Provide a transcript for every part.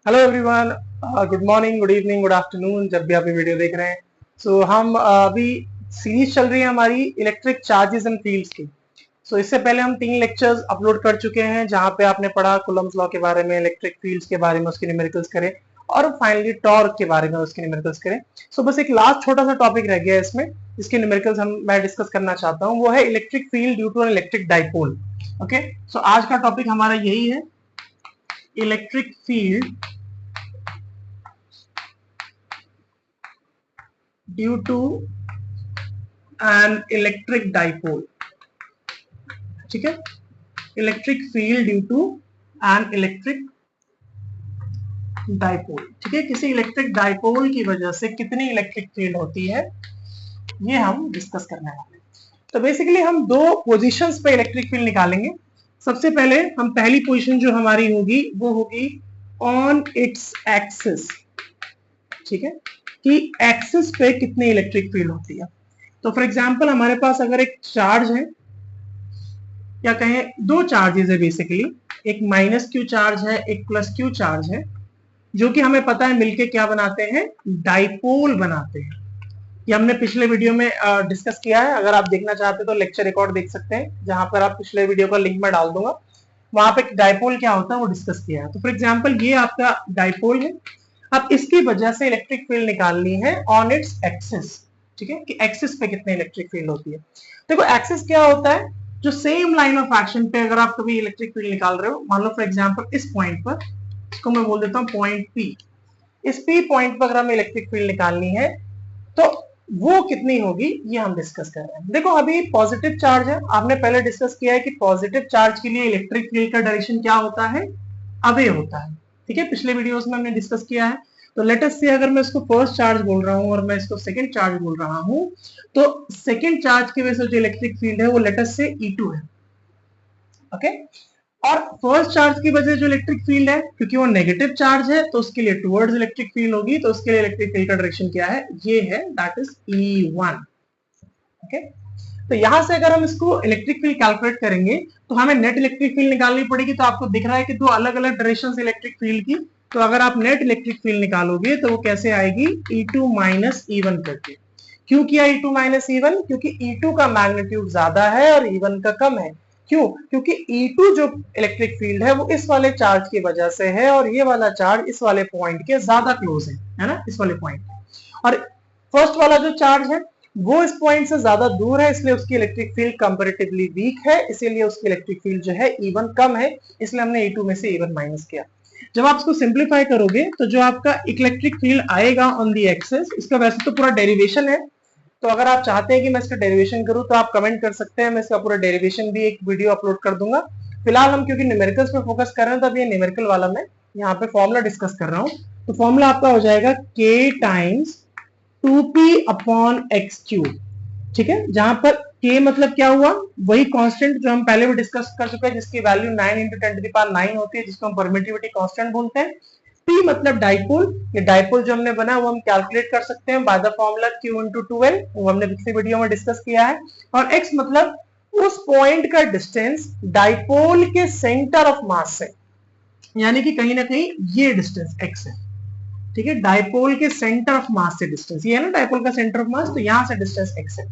Hello everyone, good morning, good evening, good afternoon, जब भी आप ये वीडियो देख रहे हैं। हम अभी सीरीज चल रही है हमारी इलेक्ट्रिक चार्जेस एंड फील्ड्स की। इससे पहले हम 3 लेक्चर्स अपलोड कर चुके हैं जहां पे आपने पढ़ा कूलम्ब्स लॉ के बारे में, इलेक्ट्रिक फील्ड्स के बारे में, उसके न्यूमेरिकल्स करें और फाइनली टॉर्क के बारे में उसके न्यूमेरिकल्स करें। बस एक लास्ट छोटा सा टॉपिक रह गया है इसमें, इसके न्यूमेरिकल्स मैं डिस्कस करना चाहता हूँ, वो है electric field due to an electric dipole. Okay, so आज का टॉपिक हमारा यही है, electric field due to an electric dipole। ठीक है, electric field due to an electric dipole. ठीक है, किसी इलेक्ट्रिक डाइपोल की वजह से कितनी इलेक्ट्रिक फील्ड होती है, ये हम डिस्कस करने वाले हैं। तो बेसिकली हम दो पोजीशंस पे इलेक्ट्रिक फील्ड निकालेंगे। सबसे पहले हम पहली पोजीशन जो हमारी होगी वो होगी ऑन इट्स एक्सिस। ठीक है, कि एक्सिस पे कितनी इलेक्ट्रिक फील्ड होती है। तो फॉर एग्जांपल हमारे पास अगर एक चार्ज है, या कहें दो चार्जेस है बेसिकली, एक माइनस क्यू चार्ज है, एक प्लस क्यू चार्ज है, जो कि हमें पता है मिलके क्या बनाते हैं, डाइपोल बनाते हैं। ये हमने पिछले वीडियो में डिस्कस किया है। अगर आप देखना चाहते हैं तो लेक्चर रिकॉर्ड देख सकते हैं, जहां पर आप पिछले वीडियो का लिंक मैं डाल दूंगा, वहां पे डाइपोल क्या होता है वो डिस्कस किया है। तो फॉर एग्जांपल ये आपका डाइपोल है, अब इसकी वजह से इलेक्ट्रिक फील्ड निकालनी है ऑन इट्स एक्सिस। ठीक है, कि एक्सिस पे कितनी इलेक्ट्रिक फील्ड होती है। देखो एक्सिस क्या होता है, जो सेम लाइन ऑफ एक्शन पे अगर आप कभी इलेक्ट्रिक फील्ड निकाल रहे हो, मान लो फॉर एग्जांपल इस पॉइंट पर, इसको मैं बोल देता हूं पॉइंट पी, इस पी पॉइंट पर अगर हमें इलेक्ट्रिक फील्ड निकालनी है तो वो कितनी होगी ये हम डिस्कस कर रहे हैं। देखो अभी पॉजिटिव चार्ज है, आपने पहले डिस्कस किया है कि पॉजिटिव चार्ज के लिए इलेक्ट्रिक फील्ड का डायरेक्शन क्या होता है, अवे होता है। ठीक है, पिछले वीडियोस में हमने डिस्कस किया है। तो लेट अस से अगर मैं इसको फर्स्ट चार्ज बोल रहा हूं और मैं इसको सेकंड चार्ज बोल रहा हूं, तो सेकंड चार्ज की वजह से जो इलेक्ट्रिक फील्ड है वो लेट अस से E2 है। ओके, और फर्स्ट चार्ज की वजह से जो इलेक्ट्रिक फील्ड है, क्योंकि वो नेगेटिव चार्ज है तो उसके लिए टुवर्ड्स इलेक्ट्रिक फील्ड होगी, तो उसके लिए इलेक्ट्रिक फील्ड का डायरेक्शन क्या है, ये है, दैट इज E1। ओके, तो यहां से अगर हम इसको इलेक्ट्रिक फील्ड कैलकुलेट करेंगे तो हमें नेट इलेक्ट्रिक फील्ड निकालनी पड़ेगी। तो आपको दिख रहा है कि दो अलग अलग डायरेक्शन इलेक्ट्रिक फील्ड की, तो अगर आप नेट इलेक्ट्रिक फील्ड निकालोगे तो वो कैसे आएगी, E2 माइनस E1 करके। क्यों किया E2 माइनस E1, क्योंकि E2 का मैग्नीट्यूड ज्यादा है और E1 का कम है। क्यों, क्योंकि E2 जो इलेक्ट्रिक फील्ड है वो इस वाले चार्ज की वजह से है और ये वाला चार्ज इस वाले पॉइंट के ज्यादा क्लोज है ना, इस वाले पॉइंट। और फर्स्ट वाला जो चार्ज है वो इस पॉइंट से ज्यादा दूर है, इसलिए उसकी इलेक्ट्रिक फील्ड कंपैरेटिवली वीक है, इसीलिए उसकी इलेक्ट्रिक फील्ड जो है E1 कम है, इसलिए हमने E2 में से E1 माइनस किया। जब आप इसको सिंप्लीफाई करोगे तो जो आपका इलेक्ट्रिक फील्ड आएगा ऑन दी एक्सिस, इसका वैसे तो पूरा डेरिवेशन है, तो अगर आप चाहते हैं कि मैं इसका डेरिवेशन करूं तो आप कमेंट कर सकते हैं, मैं इसका पूरा डेरिवेशन भी एक वीडियो अपलोड कर दूंगा। फिलहाल हम क्योंकि न्यूमेरिकल्स पे फोकस कर रहे हैं तो अब ये न्यूमेरिकल वाला मैं यहाँ पे फॉर्मूला डिस्कस कर रहा हूँ। तो फॉर्मूला आपका हो जाएगा K times 2p upon x cube. ठीक है, जहां पर K मतलब क्या हुआ, वही कांस्टेंट जो हम पहले भी डिस्कस कर चुके हैं, जिसकी वैल्यू 9 × 10⁹ होती है, जिसको हम परमिटिविटी कांस्टेंट बोलते हैं। P मतलब डाइपोल, ये डाइपोल जो हमने बना वो हम कैलकुलेट कर सकते हैं by the formula Q × 2L, वो हमने पिछली वीडियो में डिस्कस किया है। और X मतलब उस पॉइंट का डिस्टेंस डाइपोल के सेंटर ऑफ मास से, यानी कि कहीं ना कहीं ये डिस्टेंस X है। ठीक है, डाइपोल के सेंटर ऑफ मास से डिस्टेंस, ये है ना डाइपोल का सेंटर ऑफ मास, तो यहां से डिस्टेंस x है।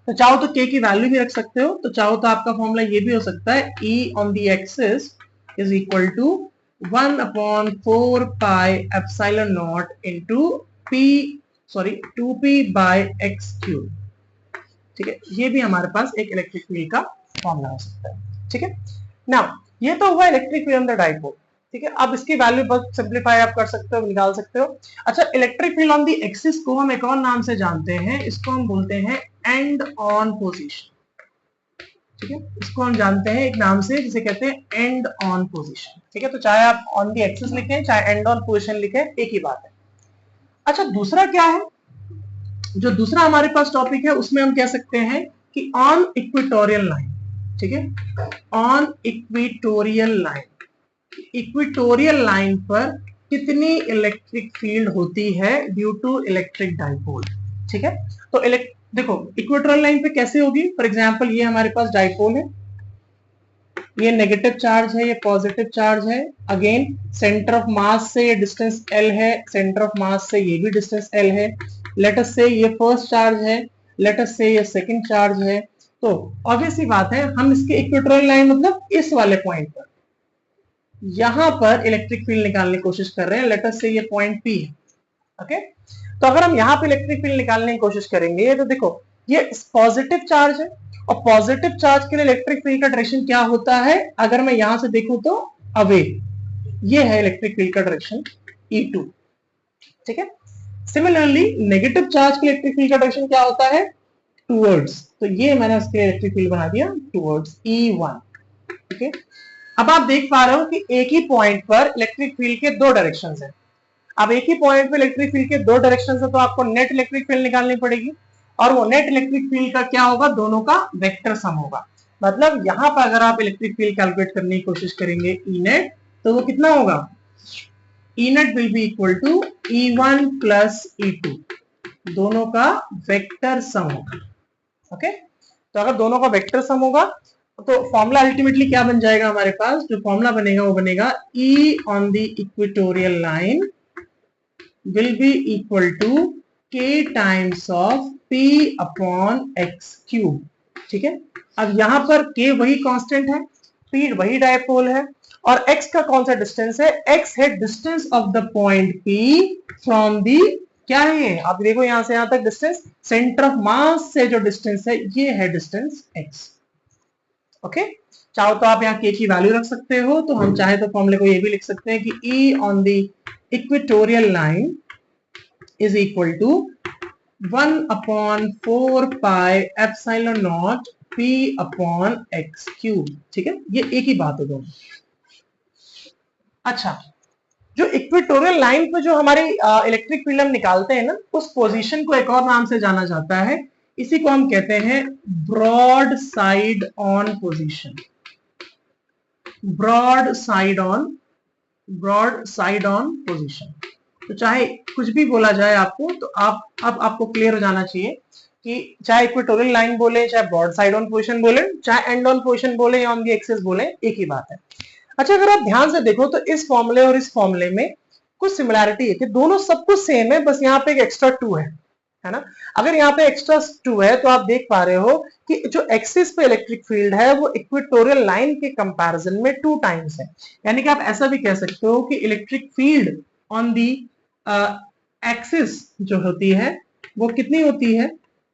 तो चाहो तो k की वैल्यू भी रख सकते हो, तो चाहो तो आपका फॉर्मूला ये भी हो सकता है, E on the axis is equal to 1/4 pi epsilon naught into p 2p by x cube. ठीक है, ये भी हमारे पास एक इलेक्ट्रिक फील्ड का फॉर्मूला हो सकता है। ठीक है, नाउ ये तो हुआ electric field on the dipole. ठीक है, अब इसकी वैल्यू बहुत सिंप्लीफाई आप कर सकते हो, निकाल सकते हो। अच्छा, electric field on the axis को हम एक और नाम से जानते हैं, इसको हम बोलते हैं एंड ऑन पोजीशन। ठीक है, इसको हम जानते हैं एक नाम से जिसे कहते हैं एंड ऑन पोजीशन। ठीक है, तो चाहे आप ऑन दी एक्सिस लिखें चाहे एंड ऑन पोजीशन लिखें, एक ही बात है। अच्छा, दूसरा क्या है, जो दूसरा हमारे पास टॉपिक है उसमें हम कह सकते हैं कि ऑन इक्वेटोरियल लाइन। ठीक है, on equatorial line, equatorial line पर कितनी इलेक्ट्रिक फील्ड होती है ड्यू टू इलेक्ट्रिक डाइपोल। ठीक है, तो देखो इक्वेटोरियल लाइन पे कैसे होगी, फॉर एग्जांपल ये हमारे पास डाइपोल है, ये नेगेटिव चार्ज है, ये पॉजिटिव चार्ज है। अगेन सेंटर ऑफ मास से ये डिस्टेंस L है, सेंटर ऑफ मास से ये भी डिस्टेंस L है। लेट अस से ये फर्स्ट चार्ज है, लेट अस से ये सेकंड चार्ज है। तो ऑब्वियस सी बात है, हम इसके इक्वेटोरियल लाइन मतलब इस वाले पॉइंट पर यहां पर इलेक्ट्रिक फील्ड निकालने की कोशिश कर रहे हैं। लेट अस से ये पॉइंट P है। ओके, तो अगर हम यहाँ पे इलेक्ट्रिक फील्ड निकालने की कोशिश करेंगे तो देखो ये पॉजिटिव चार्ज है, और पॉजिटिव चार्ज के लिए इलेक्ट्रिक फील्ड का डायरेक्शन क्या होता है, अगर मैं यहां से देखूं तो अवे। ये है इलेक्ट्रिक फील्ड का डायरेक्शन E2। ठीक है, सिमिलरली नेगेटिव चार्ज के इलेक्ट्रिक फील्ड का डायरेक्शन क्या होता है, टुवर्ड्स। तो ये मैंने उसके इलेक्ट्रिक फील्ड बना दिया टुवर्ड्स E1। ठीक है, अब आप देख पा रहे हो कि एक ही पॉइंट पर इलेक्ट्रिक फील्ड के दो डायरेक्शंस हैं। अब एक ही पॉइंट पे इलेक्ट्रिक फील्ड के दो डायरेक्शंस है, तो आपको नेट इलेक्ट्रिक फील्ड निकालनी पड़ेगी, और वो नेट इलेक्ट्रिक फील्ड का क्या होगा, दोनों का वेक्टर सम होगा। मतलब यहां पर अगर आप इलेक्ट्रिक फील्ड कैलकुलेट करने की कोशिश करेंगे ई नेट, तो वो कितना होगा, E net will be equal to E1 plus E2, दोनों का वेक्टर सम होगा। ओके, तो अगर दोनों का वेक्टर सम होगा तो फॉर्मूला अल्टीमेटली क्या बन जाएगा हमारे पास, जो फॉर्मूला बनेगा वो बनेगा E on the equatorial line will be equal to k times of p upon x cube। ठीक है, अब यहां पर k वही कांस्टेंट है, p वही डायपोल है, और x का कौन सा डिस्टेंस है, x है distance of the point p from the, क्या है आप देखो यहां से यहां तक डिस्टेंस, सेंटर ऑफ मास से जो डिस्टेंस है ये है डिस्टेंस x। ओके, चाहो तो आप यहाँ k की वैल्यू रख सकते हो, तो हम चाहे तो फॉर्मूले को ये भी लिख सकते हैं कि E on the equatorial line is equal to 1 upon 4 pi epsilon naught p upon x cube। ठीक है, ये एक ही बात है दोनों। अच्छा, जो इक्वेटोरियल लाइन पे जो हमारी इलेक्ट्रिक फील्ड हम निकालते हैं ना, उस पोजीशन को एक और नाम से जाना जाता है, इसी को हम कहते हैं broad side on position. Broad side on position. तो चाहे कुछ भी बोला जाए आपको, तो आपको क्लियर हो जाना चाहिए कि चाहे इक्वेटोरियल लाइन बोले, चाहे ब्रॉड साइड ऑन पोजीशन बोले, चाहे एंड ऑन पोजीशन बोले या ऑन द एक्सिस बोले, एक ही बात है। अच्छा, अगर आप ध्यान से देखो तो इस फॉर्मूले और इस फॉर्मूले में कुछ सिमिलैरिटी है कि दोनों सब कुछ सेम है, बस यहाँ पे एक एक्स्ट्रा 2 है ना। अगर यहाँ पे एक्स्ट्रा 2 है तो आप देख पा रहे हो कि जो एक्सिस पे इलेक्ट्रिक फील्ड है वो इक्वेटोरियल लाइन के कंपैरिजन में 2 टाइम्स है। यानी कि आप ऐसा भी कह सकते हो कि electric field on the axis जो होती है वो कितनी होती है,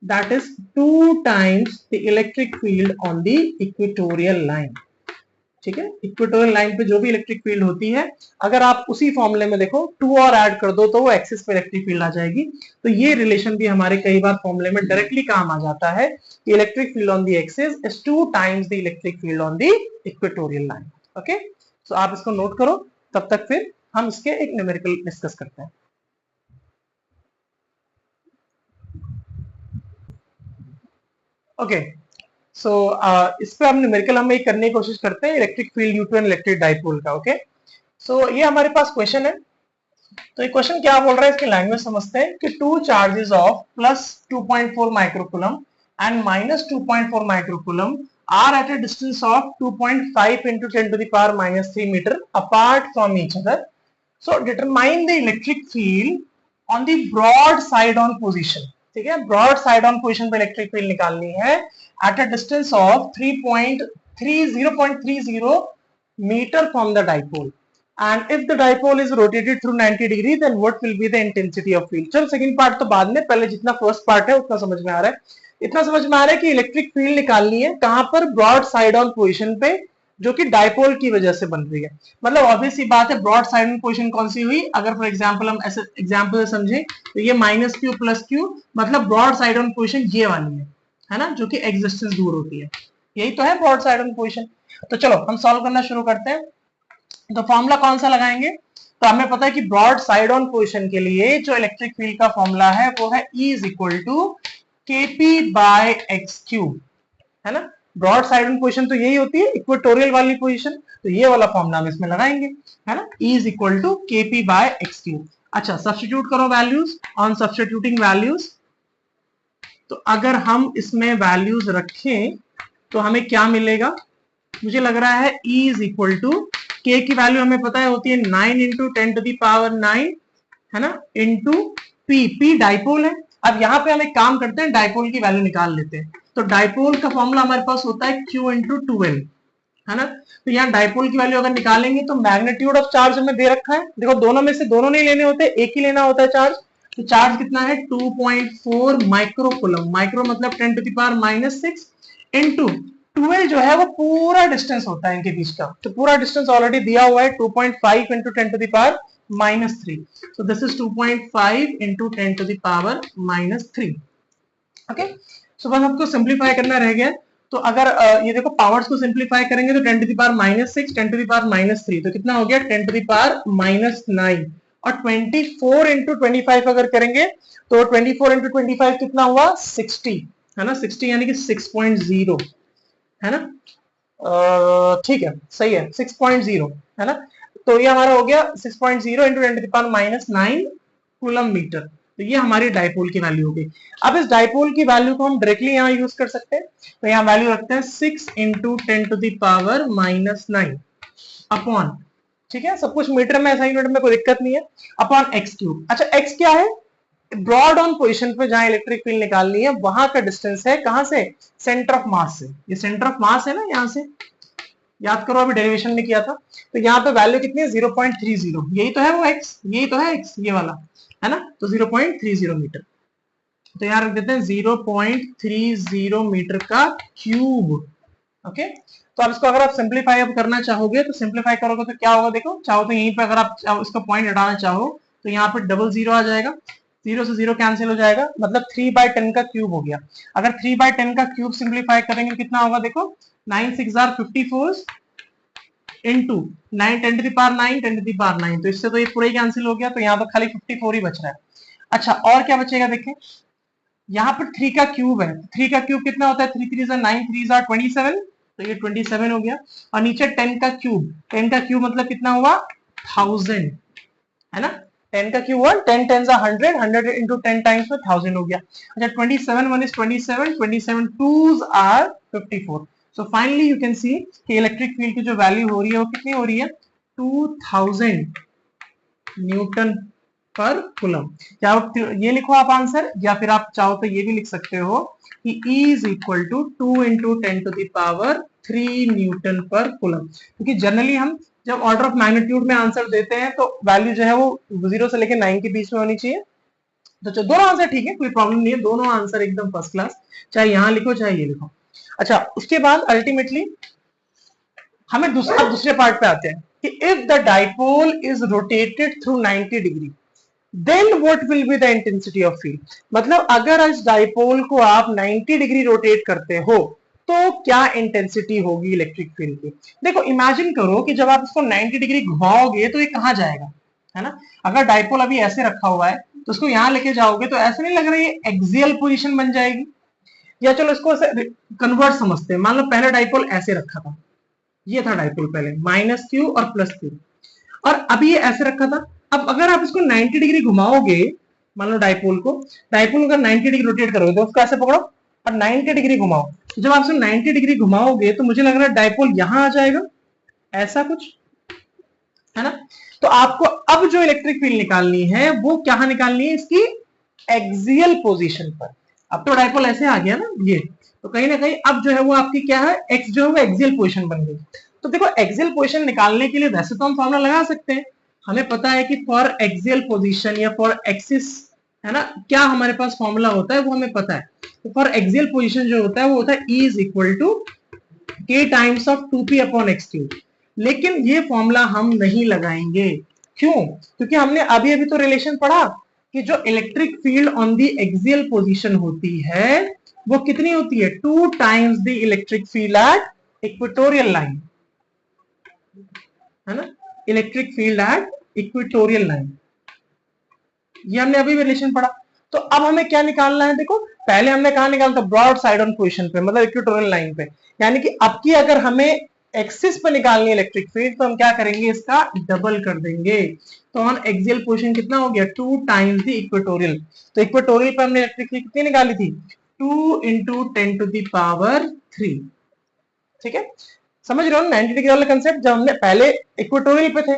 that is 2 times the electric field on the equatorial line. ठीक है, इक्वेटोरियल लाइन पे जो भी इलेक्ट्रिक फील्ड होती है, अगर आप उसी फॉर्मूले में देखो 2 और ऐड कर दो तो वो एक्सिस पे इलेक्ट्रिक फील्ड आ जाएगी। तो ये रिलेशन भी हमारे कई बार फॉर्मूले में डायरेक्टली काम आ जाता है कि electric field on the axis is 2 times the electric field on the equatorial line. Okay, so आप इसको नोट करो, तब तक फिर हम इसके एक न्यूमेरिकल डिस्कस करते हैं। ओके, सो इस पे हम न्यूमेरिकल हम एक करने की कोशिश करते हैं electric field due to an electric dipole का। ओके, सो ये हमारे पास क्वेश्चन है। तो ये क्वेश्चन क्या बोल रहा है, इसकी लैंग्वेज समझते हैं कि 2 charges of plus 2.4 microcoulomb and minus 2.4 microcoulomb are at a distance of 2.5 into 10 to the power minus 3 meter apart from each other. So determine the electric field on the broad side on position। ठीक है, broad side on position पे electric field निकालनी है at a distance of 0.30 metre from the dipole, and if the dipole is rotated through 90 degree then what will be the intensity of field. चलो second part तो बाद में, पहले जितना first part है उतना समझ में आ रहा है। इतना समझ में आ रहा है कि इलेक्ट्रिक फील्ड निकालनी है कहां पर, ब्रॉड साइड ऑन पोजीशन पे, जो कि डाइपोल की वजह से बन रही है। मतलब ऑब्वियस सी बात है, ब्रॉड साइड ऑन पोजीशन कौन सी हुई, अगर फॉर एग्जांपल हम ऐसे एग्जांपल से समझे तो ये -q प्लस q, मतलब ब्रॉड साइड ऑन पोजीशन ये वाली है ना, जो कि एक्स डिस्टेंस दूर होती है, यही तो है ब्रॉड साइड ऑन पोजीशन। तो चलो हम सॉल्व करना शुरू करते हैं। तो फॉर्मूला कौन सा लगाएंगे, तो हमें पता है कि ब्रॉड साइड ऑन पोजीशन के लिए जो इलेक्ट्रिक फील्ड का फॉर्मूला है वो है E is equal to kp by X cube, है ना। ब्रॉड साइड ऑन पोजीशन तो यही होती है, इक्वेटोरियल वाली पोजीशन, तो ये वाला फॉर्मूला हम इसमें लगाएंगे, है ना। E is equal to kp by X cube. अच्छा, सब्स्टिट्यूट करो वैल्यूज। ऑन सब्स्टिट्यूटिंग वैल्यूज, तो अगर हम इसमें वैल्यूज रखें तो हमें क्या मिलेगा, मुझे लग रहा है E is equal to K की वैल्यू हमें पता है होती है 9 इंटू 10⁻9 है ना, इंटू P डाइपोल है। अब यहाँ पे हम एक काम करते हैं, डाइपोल की वैल्यू निकाल लेते हैं। तो डाइपोल का फॉर्मूला हमारे पास होता है Q इंटू 12 है ना। तो यहाँ डाइपोल की वैल्यू अगर निकालेंगे तो मैग्नीट्यूड ऑफ चार्ज हमें दे रखा है, देखो दोनों में से दोनों नहीं लेने होते, एक ही लेना होता है चार्ज। तो चार्ज कितना है 2.4 माइक्रो कूलम, माइक्रो मतलब 10⁻⁻6 इंटू 12 जो है वो पूरा डिस्टेंस होता है इनके बीच का। तो पूरा डिस्टेंस ऑलरेडी दिया हुआ है 2.5 into 10⁻⁻3। So this is 2.5 into 10⁻⁻3। Okay, so बस आपको सिंप्लीफाई करना रह गया। तो अगर ये देखो पावर्स को सिंप्लीफाई करेंगे तो 10⁻⁻6 10⁻⁻3 तो कितना हो गया 10⁻⁻9 और 24 इंटू 25 अगर करेंगे तो 24 इंटू 25 कितना हुआ 60 है ना, 60 यानी कि 6.0 है ना। ठीक है, सही है 6.0 है ना। तो ये हमारा हो गया 6.0 इंटू 10⁻⁻9 कूलम मीटर। तो ये हमारी डाइपोल की वैल्यू हो गई। अब इस डाइपोल की वैल्यू को हम डायरेक्टली यहाँ यूज कर सकते हैं। तो यहाँ वैल्यू रखते हैं 6 इंटू 10⁻⁻9 अपॉन, ठीक है सब कुछ मीटर में, ऐसा यूनिट में कोई दिक्कत नहीं है, अपॉन एक्स क्यूब। अच्छा एक्स क्या है, ब्रॉड ऑन पोजीशन पे जहां इलेक्ट्रिक फील्ड निकालनी है वहां का डिस्टेंस है, कहां से, सेंटर ऑफ मास से। ये सेंटर ऑफ मास है ना, यहां से याद करो अभी डेरिवेशन में किया था। तो यहाँ पे वैल्यू कितनी है 0.30, यही तो है वो एक्स, यही तो है एक्स ये वाला है ना। तो 0.30 मीटर, तो यहाँ रख देते हैं 0.30 मीटर का क्यूब। ओके, तो अब इसको अगर आप सिंप्लीफाई अब करना चाहोगे तो सिंप्लीफाई करोगे तो क्या होगा, देखो चाहो तो यहीं पे अगर आप इसका पॉइंट हटाना चाहो तो यहाँ पे डबल जीरो आ जाएगा, जीरो से जीरो कैंसिल हो जाएगा, मतलब 3/10 का क्यूब हो गया। अगर 3/10 का क्यूब सिंप्लीफाई करेंगे कितना होगा, देखो 9 6 आर 54 इंटू 9 10⁻9 तो इससे तो ये पूरा ही कैंसिल हो गया, तो यहाँ तो खाली 54 ही बच रहा है। अच्छा और क्या बचेगा, देखें यहाँ पर 3 का क्यूब है, 3 का क्यूब कितना होता है 3 3 9 3 27, तो ये 27 हो गया। और नीचे 10 का क्यूब, 10 का क्यूब मतलब कितना हुआ 1000 है ना, 10 का क्यूब हुआ 10 10 100, 100 इंटू 10 टाइम्स में 1000 हो गया। अच्छा 27 1 is 27, 27 2s are 54। So finally you can see कि इलेक्ट्रिक फील्ड की जो वैल्यू हो रही है वो कितनी हो रही है 2000 न्यूटन पर कूलम। क्या ये लिखो आप आंसर, या फिर आप चाहो तो ये भी लिख सकते हो कि E is equal to 2 into 10⁻³ newton per coulomb, क्योंकि जनरली हम जब ऑर्डर ऑफ मैग्नीट्यूड में आंसर देते हैं तो वैल्यू जो है वो 0 से लेकर 9 के बीच में होनी चाहिए। तो दोनों आंसर ठीक है, कोई प्रॉब्लम नहीं है, दोनों आंसर एकदम फर्स्ट क्लास, चाहे यहां लिखो चाहे ये लिखो। अच्छा उसके बाद अल्टीमेटली हमें दूसरे पार्ट पे आते हैं कि if the dipole is rotated through 90 degree then what will be the intensity of field. मतलब अगर इस डाइपोल को आप 90 डिग्री रोटेट करते हो तो क्या इंटेंसिटी होगी इलेक्ट्रिक फील्ड की। देखो इमेजिन करो कि जब आप इसको 90 डिग्री घुमाओगे तो ये कहां जाएगा, है ना। अगर डाइपोल अभी ऐसे रखा हुआ है तो उसको यहां लेके जाओगे तो ऐसे नहीं लग रहा है ये एक्सियल पोजीशन बन जाएगी। या चलो इसको कन्वर्ट समझते हैं, मान लो पहले डाइपोल ऐसे रखा था, ये था डाइपोल पहले -q और +q, और अभी ये ऐसे रखा था। अब अगर आप इसको 90 डिग्री घुमाओगे, मान लो डाइपोल अगर 90 डिग्री रोटेट करोगे तो उसको ऐसे पकड़ो और 90 डिग्री घुमाओ। जब आप इसको 90 डिग्री घुमाओगे तो मुझे लग रहा है डाइपोल यहां आ जाएगा, ऐसा कुछ है ना। तो आपको अब जो इलेक्ट्रिक फील्ड निकालनी है वो क्या निकालनी है, इसकी एक्सियल पोजीशन पर। अब तो डाइपोल ऐसे आ गया ना ये, तो कहीं ना कहीं अब जो है वो आपकी क्या है, एक्स जो है वो एक्सियल पोजीशन बन गई। तो देखो एक्सियल पोजीशन निकालने के लिए वैसे तो हम फॉर्मूला लगा सकते हैं, हमें पता है कि फॉर एक्सियल पोजीशन या फॉर एक्सिस है ना, क्या हमारे पास फॉर्मूला होता है वो हमें पता है। तो फॉर एक्सियल पोजीशन जो होता है वो होता है E is equal to k times of 2p upon x cube. लेकिन ये फॉर्मूला हम नहीं लगाएंगे, क्यों, क्योंकि हमने अभी अभी तो रिलेशन पढ़ा कि जो electric field on the axial position होती है वो कितनी होती है 2 times the electric field at equatorial line, है ना, electric field at equatorial line, ये हमने अभी रिलेशन पढ़ा। तो अब हमें क्या निकालना है, देखो पहले हमने कहा निकाला था ब्रॉड साइड ऑन पोजीशन पे, मतलब इक्वेटोरियल लाइन पे, यानी कि अब की अगर हमें एक्सिस पे निकालनी है इलेक्ट्रिक फील्ड तो हम क्या करेंगे, इसका डबल कर देंगे। तो ऑन एक्सियल पोजीशन कितना हो गया 2 टाइम्स द इक्वेटोरियल। तो इक्वेटोरियल पे हमने इलेक्ट्रिक फील्ड कितनी निकाली थी 2 इंटू 10⁻³ ठीक है। समझ रहे हो 90 डिग्री वाला कंसेप्ट, जब हमने पहले इक्वेटोरियल पे थे,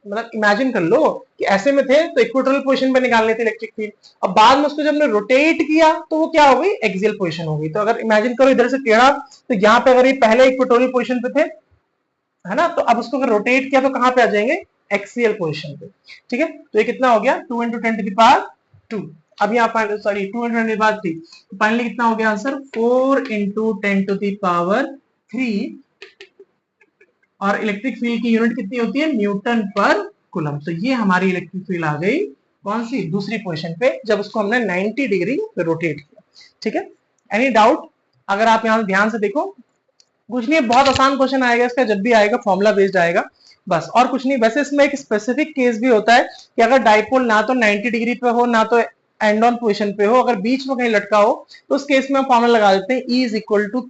मतलब इमेजिन कर लो कि ऐसे में थे तो इक्वेटोरियल पोजीशन पे निकालनी थी इलेक्ट्रिक फील्ड, अब बाद में उसको जब हमने रोटेट किया तो वो क्या हो गई, एक्सियल पोजीशन हो गई। तो अगर इमेजिन करो इधर से टेढ़ा, तो यहाँ पे अगर ये पहले इक्वेटोरियल पोजीशन पे थे, है ना, तो अब उसको अगर रोटेट किया तो कहां पे आ जाएंगे, एक्सियल पोजीशन पे। ठीक है, तो ये कितना हो गया 2 × 10⁻²। अब यहाँ सॉरी 2 × 10⁻³ तो फाइनली कितना हो गया आंसर, 4 × 10⁻³ और इलेक्ट्रिक फील्ड की यूनिट कितनी होती है, न्यूटन पर कूलम। तो ये हमारी इलेक्ट्रिक फील्ड आ गई कौन सी, दूसरी पोजीशन पे, जब उसको हमने 90 डिग्री पे रोटेट किया। ठीक है, एनी डाउट? अगर आप यहाँ ध्यान से देखो, कुछ नहीं, बहुत आसान क्वेश्चन आएगा इसका, जब भी आएगा फॉर्मूला बेस्ड आएगा बस, और कुछ नहीं। वैसे इसमें एक स्पेसिफिक केस भी होता है कि अगर डाइपोल ना तो 90 डिग्री पे हो ना तो एंड ऑन पोजीशन पे हो, अगर बीच में कहीं लटका हो, तो उस केस में हम फॉर्मूला लगा देते हैं E =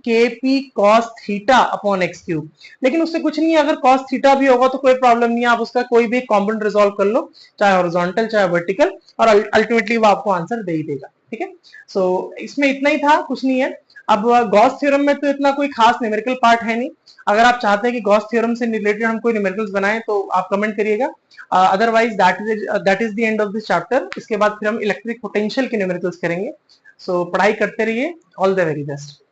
KP cos θ/x³। लेकिन उससे कुछ नहीं है, अगर cos थीटा भी होगा तो कोई प्रॉब्लम नहीं है, आप उसका कोई भी कॉम्पोनेंट रिजॉल्व कर लो, चाहे हॉरिजॉन्टल चाहे वर्टिकल, और अल्टीमेटली वो आपको आंसर दे ही देगा। ठीक है, सो इसमें इतना ही था, कुछ नहीं है। अब गॉस थ्योरम में तो इतना कोई खास न्यूमेरिकल पार्ट है नहीं, अगर आप चाहते हैं कि गॉस थ्योरम से रिलेटेड हम कोई न्यूमेरिकल्स बनाएं तो आप कमेंट करिएगा, otherwise that is the end of this chapter. इसके बाद फिर हम इलेक्ट्रिक पोटेंशियल के न्यूमेरिकल्स करेंगे। सो पढ़ाई करते रहिए, ऑल द वेरी बेस्ट।